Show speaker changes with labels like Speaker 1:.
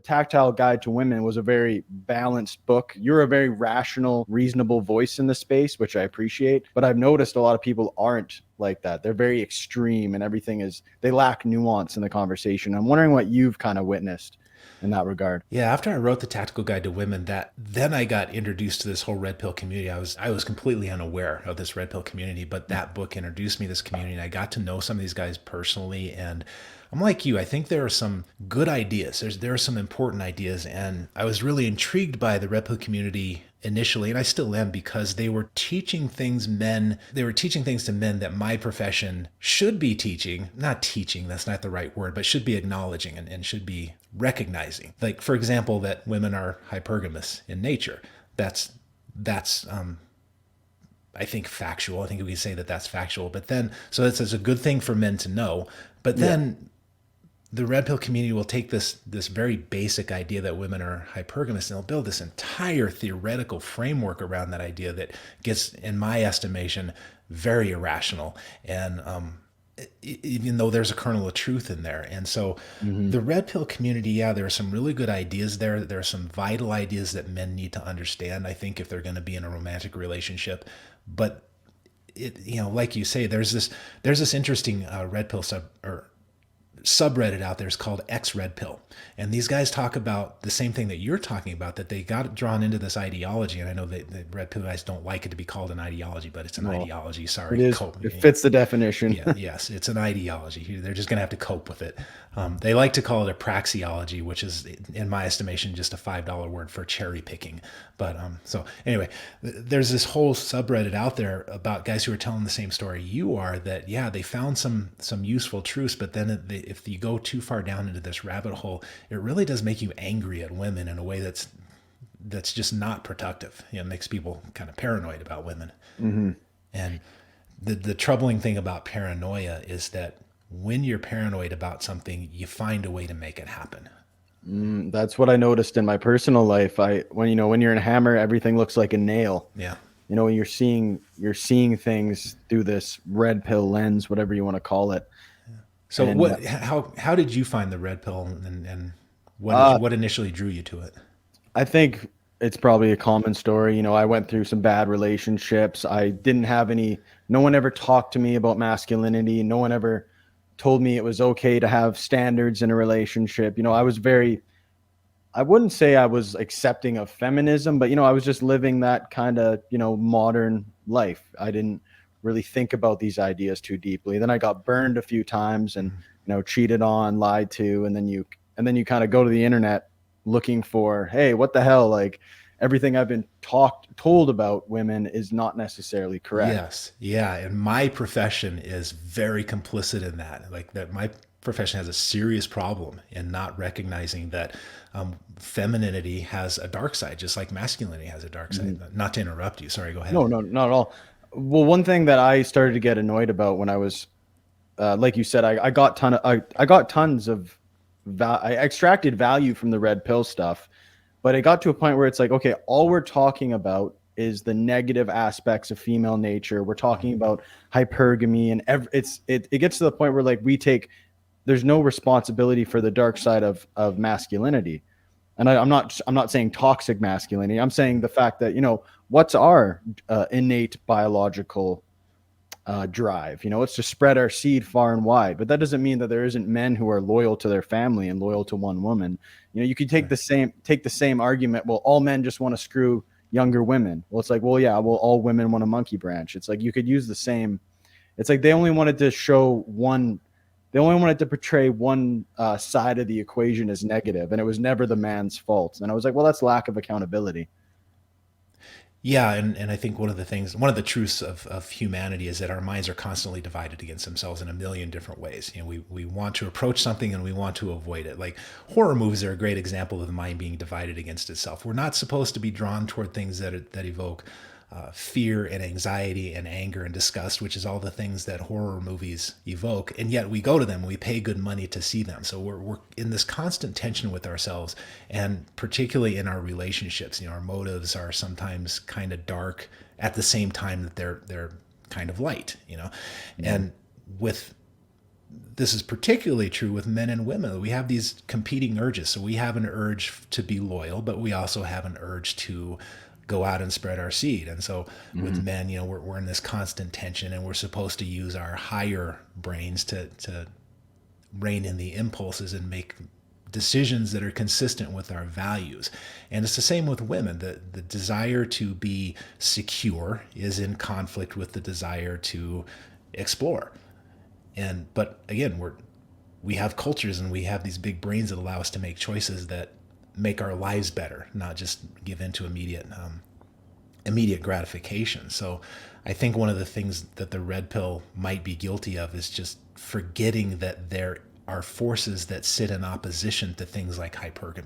Speaker 1: Tactile Guide to Women was a very balanced book. You're a very rational, reasonable voice in the space, which I appreciate. But I've noticed a lot of people aren't like that. They're very extreme and everything is, they lack nuance in the conversation. I'm wondering what you've kind of witnessed in that regard.
Speaker 2: Yeah, after I wrote the Tactical Guide to Women, that then I got introduced to this whole red pill community. I was completely unaware of this red pill community, but that book introduced me to this community, and I got to know some of these guys personally. And I'm like you. I think there are some good ideas. There are some important ideas, and I was really intrigued by the red pill community initially, and I still am, because they were teaching things men, they were teaching things to men that my profession should be teaching, not teaching, that's not the right word, but should be acknowledging and should be recognizing. Like, for example, that women are hypergamous in nature. That's I think factual. I think we can say that that's factual. But then, so it's a good thing for men to know. But
Speaker 1: Yeah.
Speaker 2: then the red pill community will take this very basic idea that women are hypergamous, and they'll build this entire theoretical framework around that idea that gets, in my estimation, very irrational. And even though there's a kernel of truth in there. And so
Speaker 1: Hmm.
Speaker 2: the red pill community, yeah, there are some really good ideas there. There are some vital ideas that men need to understand, I think, if they're going to be in a romantic relationship. But like you say, there's this interesting red pill subreddit out there is called X Red Pill. And these guys talk about the same thing that you're talking about, that they got drawn into this ideology. And I know that the Red Pill guys don't like it to be called an ideology, but it's an
Speaker 1: Well,
Speaker 2: ideology.
Speaker 1: it
Speaker 2: Sorry.
Speaker 1: is, it fits the definition.
Speaker 2: Yeah, yes, it's an ideology. They're just going to have to cope with it. They like to call it a praxeology, which is, in my estimation, just a $5 word for cherry picking. But so anyway, there's this whole subreddit out there about guys who are telling the same story you are. That, yeah, they found some useful truths, but then if you go too far down into this rabbit hole, it really does make you angry at women in a way that's just not productive. It makes people kind of paranoid about women.
Speaker 1: Hmm.
Speaker 2: And the troubling thing about paranoia is that when you're paranoid about something, you find a way to make it happen.
Speaker 1: That's what I noticed in my personal life. When you're in Hammer, everything looks like a nail.
Speaker 2: Yeah.
Speaker 1: When you're seeing things through this red pill lens, whatever you want to call it.
Speaker 2: So
Speaker 1: And
Speaker 2: how did you find the red pill, and
Speaker 1: uh,
Speaker 2: what initially drew you to it?
Speaker 1: I think it's probably a common story. I went through some bad relationships. I didn't have any, no one ever talked to me about masculinity. No one ever told me it was okay to have standards in a relationship. I wouldn't say I was accepting of feminism, but I was just living that kind of, modern life. I didn't really think about these ideas too deeply. Then I got burned a few times and, cheated on, lied to, and then you kind of go to the internet looking for, hey, what the hell? Like everything I've been told about women is not necessarily correct.
Speaker 2: Yes. Yeah. And my profession is very complicit in that. Like, that my profession has a serious problem in not recognizing that femininity has a dark side, just like masculinity has a dark side.
Speaker 1: Mhm.
Speaker 2: Not to interrupt you. Sorry, go ahead.
Speaker 1: No, no, not at all. Well, one thing that I started to get annoyed about when I was, like you said, I got tons of, I extracted value from the red pill stuff, but it got to a point where it's like, okay, all we're talking about is the negative aspects of female nature. We're talking about hypergamy, and it gets to the point where like there's no responsibility for the dark side of masculinity. And I'm not saying toxic masculinity. I'm saying the fact that what's our innate biological drive. It's to spread our seed far and wide. But that doesn't mean that there isn't men who are loyal to their family and loyal to one woman. You could take
Speaker 2: Right.
Speaker 1: the same argument. Well, all men just want to screw younger women. Well, it's like, well, yeah, well, all women want a monkey branch. It's like you could use the same. It's like they only wanted to show one. They only wanted to portray one side of the equation as negative, and it was never the man's fault. And I was like, well, that's lack of accountability.
Speaker 2: Yeah, and I think one of the truths of humanity is that our minds are constantly divided against themselves in a million different ways. We want to approach something and we want to avoid it. Like, horror movies are a great example of the mind being divided against itself. We're not supposed to be drawn toward things that evoke fear and anxiety and anger and disgust, which is all the things that horror movies evoke. And yet we go to them, we pay good money to see them. So we're in this constant tension with ourselves, and particularly in our relationships. Our motives are sometimes kind of dark at the same time that they're kind of light.
Speaker 1: Mhm.
Speaker 2: And with this is particularly true with men and women. We have these competing urges. So we have an urge to be loyal, but we also have an urge to go out and spread our seed. And so with
Speaker 1: Hmm.
Speaker 2: men, we're in this constant tension, and we're supposed to use our higher brains to rein in the impulses and make decisions that are consistent with our values. And it's the same with women. The desire to be secure is in conflict with the desire to explore. But again, we have cultures and we have these big brains that allow us to make choices that make our lives better, not just give into immediate gratification. So I think one of the things that the red pill might be guilty of is just forgetting that there are forces that sit in opposition to things like hypergamy.